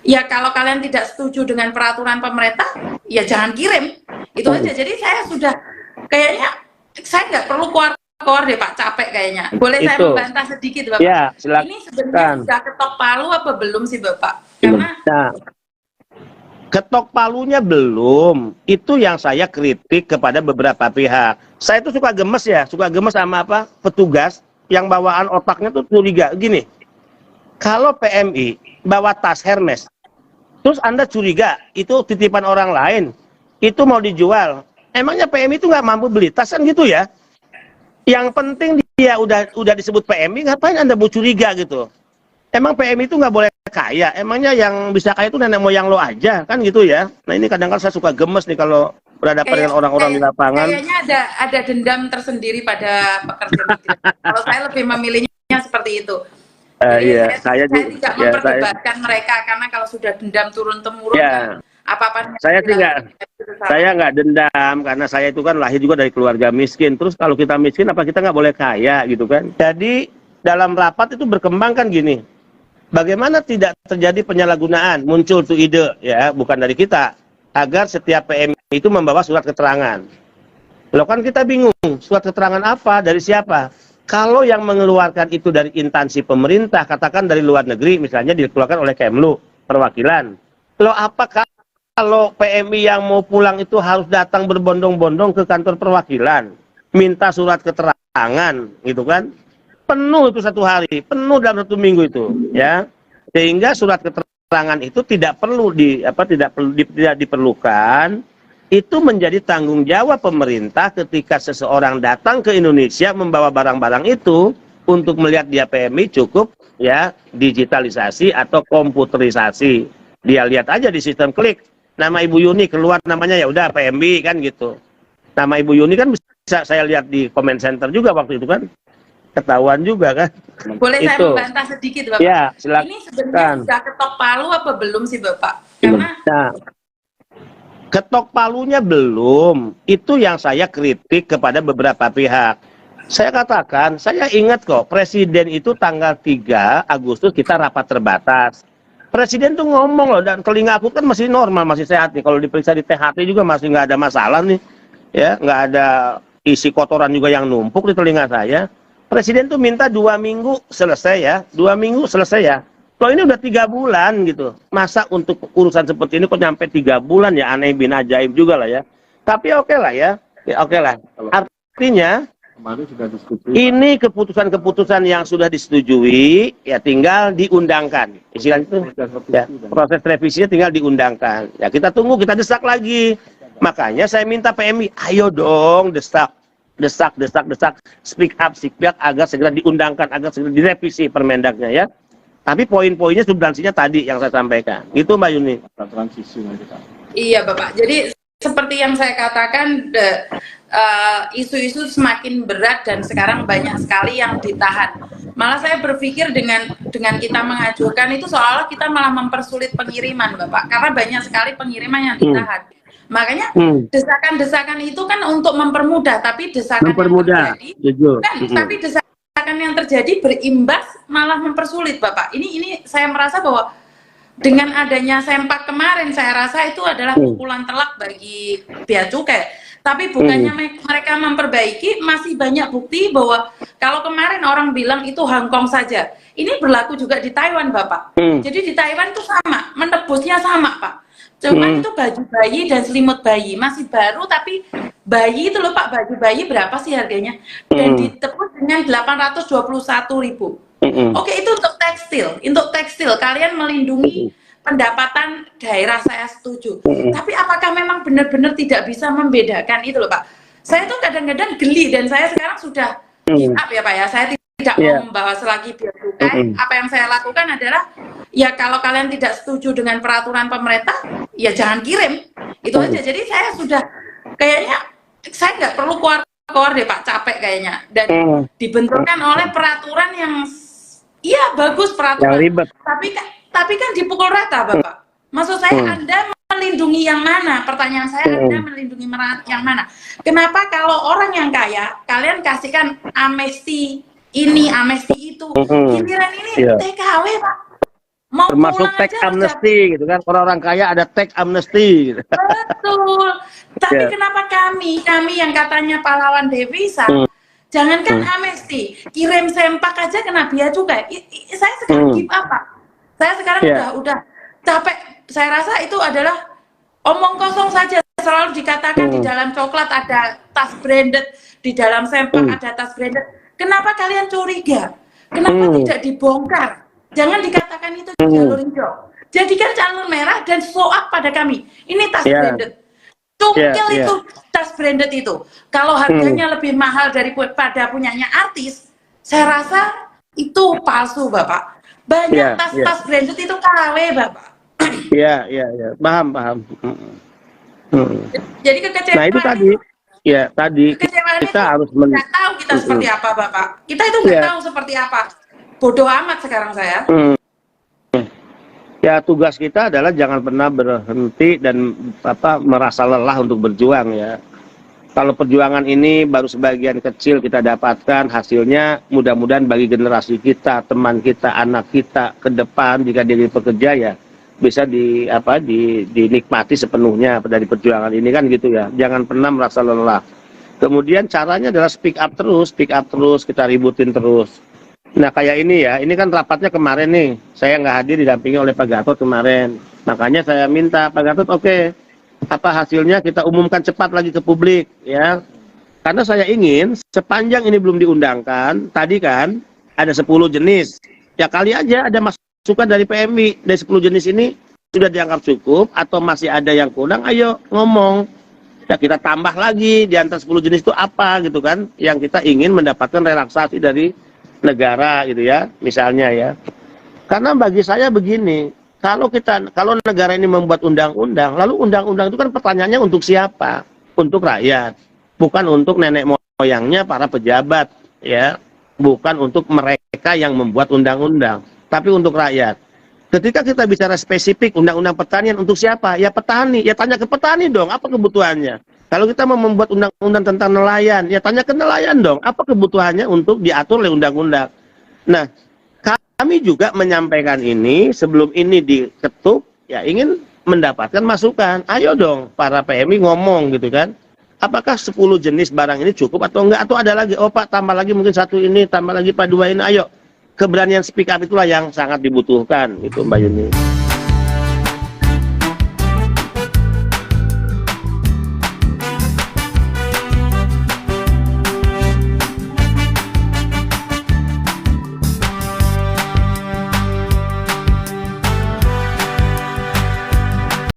Ya kalau kalian tidak setuju dengan peraturan pemerintah, ya jangan kirim. Itu aja. Jadi saya sudah kayaknya saya nggak perlu keluar deh Pak, capek kayaknya. Boleh saya Itu. membantah sedikit Bapak? Ya, Ini sebenarnya silakan. sudah ketok palu apa belum sih Bapak? Karena Nah, ketok palunya belum. Itu yang saya kritik kepada beberapa pihak. Saya tuh suka gemes ya, suka gemes sama apa? Petugas yang bawaan otaknya tuh curiga. Gini, kalau PMI bawa tas Hermes, terus Anda curiga itu titipan orang lain, itu mau dijual. Emangnya PMI itu nggak mampu beli tas kan gitu ya? Yang penting dia udah disebut PMI, ngapain Anda mau curiga gitu? Emang PMI itu nggak boleh kaya? Emangnya yang bisa kaya itu nenek moyang lo aja kan gitu ya? Nah ini kadang-kadang saya suka gemes nih kalau berhadapan dengan orang-orang di lapangan. kayaknya ada dendam tersendiri pada pekerja migran. Kalau saya lebih memilihnya seperti itu. Jadi Iya, saya juga, tidak ya saya, memperdebatkan mereka karena kalau sudah dendam turun temurun ya apa-apa saya sih dilakukan itu salah. nggak dendam karena saya itu kan lahir juga dari keluarga miskin. Terus kalau kita miskin apa kita nggak boleh kaya gitu kan? Jadi dalam rapat itu berkembang kan gini. Bagaimana tidak terjadi penyalahgunaan? Muncul tuh ide ya, bukan dari kita, agar setiap PMI itu membawa surat keterangan. Loh kan kita bingung, surat keterangan apa, dari siapa? Kalau yang mengeluarkan itu dari instansi pemerintah, katakan dari luar negeri, misalnya dikeluarkan oleh Kemlu, perwakilan. Loh apakah kalau PMI yang mau pulang itu harus datang berbondong-bondong ke kantor perwakilan, minta surat keterangan, gitu kan? Penuh itu satu hari, penuh dalam satu minggu itu, ya. Sehingga surat keterangan itu tidak diperlukan. Itu menjadi tanggung jawab pemerintah ketika seseorang datang ke Indonesia membawa barang-barang itu untuk melihat dia PMI cukup ya digitalisasi atau komputerisasi. Dia lihat aja di sistem klik nama Ibu Yuni keluar namanya ya udah PMI kan gitu. Nama Ibu Yuni kan bisa saya lihat di comment center juga waktu itu kan. Ketahuan juga kan. Boleh saya Itu. membantah sedikit Bapak? Ya, silakan. Ini sebenarnya sudah ketok palu apa belum sih Bapak? Karena Nah, ketok palunya belum. Itu yang saya kritik kepada beberapa pihak. Saya katakan, saya ingat kok, Presiden itu tanggal 3 Agustus kita rapat terbatas. Presiden tuh ngomong loh, dan telinga aku kan masih normal, masih sehat nih. Kalau diperiksa di THT juga masih nggak ada masalah nih. Ya, nggak ada isi kotoran juga yang numpuk di telinga saya. Presiden tuh minta 2 minggu selesai ya, 2 minggu selesai ya. Kalau ini udah 3 bulan gitu, masa untuk urusan seperti ini kok nyampe 3 bulan ya, aneh bin ajaib juga lah ya. Tapi oke lah ya, oke lah. Artinya ini keputusan-keputusan yang sudah disetujui ya tinggal diundangkan. Istilahnya itu ya, proses revisinya tinggal diundangkan. Ya kita tunggu, kita desak lagi. Makanya saya minta PMI, ayo dong desak, speak up agar segera diundangkan, agar segera direvisi Permendagnya ya. Tapi poin-poinnya substansinya tadi yang saya sampaikan. Gitu Mbak Yuni. iya Bapak, jadi seperti yang saya katakan isu-isu semakin berat dan sekarang banyak sekali yang ditahan. Malah saya berpikir dengan kita mengajukan itu seolah kita malah mempersulit pengiriman Bapak, karena banyak sekali pengiriman yang ditahan. Makanya desakan-desakan itu kan untuk mempermudah, tapi desakan yang terjadi kan, tapi desakan yang terjadi berimbas malah mempersulit Bapak. Ini saya merasa bahwa dengan adanya sempak kemarin, saya rasa itu adalah pukulan telak bagi bea cukai. Tapi bukannya mereka memperbaiki, masih banyak bukti bahwa kalau kemarin orang bilang itu Hong Kong saja, ini berlaku juga di Taiwan Bapak. Jadi di Taiwan itu sama, menebusnya sama Pak. Cuma itu baju bayi dan selimut bayi masih baru, tapi bayi itu loh Pak, baju bayi berapa sih harganya? Dan ditebus dengan 821.000. Oke, itu untuk tekstil kalian melindungi pendapatan daerah, saya setuju. Tapi apakah memang benar-benar tidak bisa membedakan itu loh Pak? Saya tuh kadang-kadang geli dan saya sekarang sudah give up ya Pak ya. Saya tidak mau membahas lagi bea cukai. Apa yang saya lakukan adalah ya kalau kalian tidak setuju dengan peraturan pemerintah, ya jangan kirim. Itu aja. Jadi saya sudah kayaknya saya nggak perlu keluar deh Pak, capek kayaknya. Dan dibenturkan oleh peraturan yang iya bagus peraturan, tapi kan dipukul rata Bapak. Maksud saya Anda melindungi yang mana? Pertanyaan saya Anda melindungi yang mana? Kenapa kalau orang yang kaya kalian kasihkan amnesti ini, amnesti itu, giliran ini TKW Pak? Mau termasuk pulang tax aja harus amnesty gitu kan, orang-orang kaya ada tax amnesty gitu. betul. Tapi Ya. kenapa kami yang katanya pahlawan devisa, Hmm. jangankan amnesti, kirim sempak aja kena bea cukai. Saya sekarang give up, Pak. Saya sekarang Ya. udah capek. Saya rasa itu adalah omong kosong saja. Selalu dikatakan di dalam coklat ada tas branded, di dalam sempak ada tas branded. Kenapa kalian curiga? Kenapa tidak dibongkar? Jangan dikatakan itu jalur hijau. Jadikan jalur merah dan show up pada kami. Ini tas Ya. branded. Cungkil Ya. itu tas branded itu. Kalau harganya lebih mahal daripada punyanya artis, saya rasa itu palsu, Bapak. Banyak tas-tas branded itu KW, Bapak. Iya, paham. Jadi kekecewaan Nah itu tadi, ya tadi kekecewaan kita itu harus nggak tahu kita seperti apa, Bapak. Kita itu nggak tahu seperti apa. Bodoh amat sekarang saya. Ya tugas kita adalah jangan pernah berhenti dan merasa lelah untuk berjuang ya. Kalau perjuangan ini baru sebagian kecil kita dapatkan, hasilnya mudah-mudahan bagi generasi kita, teman kita, anak kita ke depan jika jadi pekerja ya bisa dinikmati sepenuhnya dari perjuangan ini kan gitu ya. Jangan pernah merasa lelah. Kemudian caranya adalah speak up terus, kita ributin terus. Nah kayak ini ya, ini kan rapatnya kemarin nih, saya nggak hadir didampingi oleh Pak Gatot kemarin. Makanya saya minta Pak Gatot oke, apa hasilnya kita umumkan cepat lagi ke publik ya. Karena saya ingin sepanjang ini belum diundangkan, tadi kan ada 10 jenis. Ya kali aja ada masukan dari PMI, dari 10 jenis ini sudah dianggap cukup atau masih ada yang kurang, ayo ngomong. Ya kita tambah lagi di antara 10 jenis itu apa gitu kan, yang kita ingin mendapatkan relaksasi dari negara gitu ya, misalnya ya. Karena bagi saya begini, kalau negara ini membuat undang-undang, lalu undang-undang itu kan pertanyaannya untuk siapa? Untuk rakyat, bukan untuk nenek moyangnya para pejabat ya, bukan untuk mereka yang membuat undang-undang, tapi untuk rakyat. Ketika kita bicara spesifik undang-undang pertanian untuk siapa? Ya petani, ya tanya ke petani dong, apa kebutuhannya? Kalau kita mau membuat undang-undang tentang nelayan, ya tanya ke nelayan dong, apa kebutuhannya untuk diatur oleh undang-undang. Nah, kami juga menyampaikan ini, sebelum ini diketuk, ya ingin mendapatkan masukan. Ayo dong, para PMI ngomong gitu kan. Apakah 10 jenis barang ini cukup atau enggak? Atau ada lagi, oh Pak, tambah lagi mungkin satu ini, tambah lagi Pak dua ini, ayo. Keberanian speak up itulah yang sangat dibutuhkan, gitu Mbak Yuni.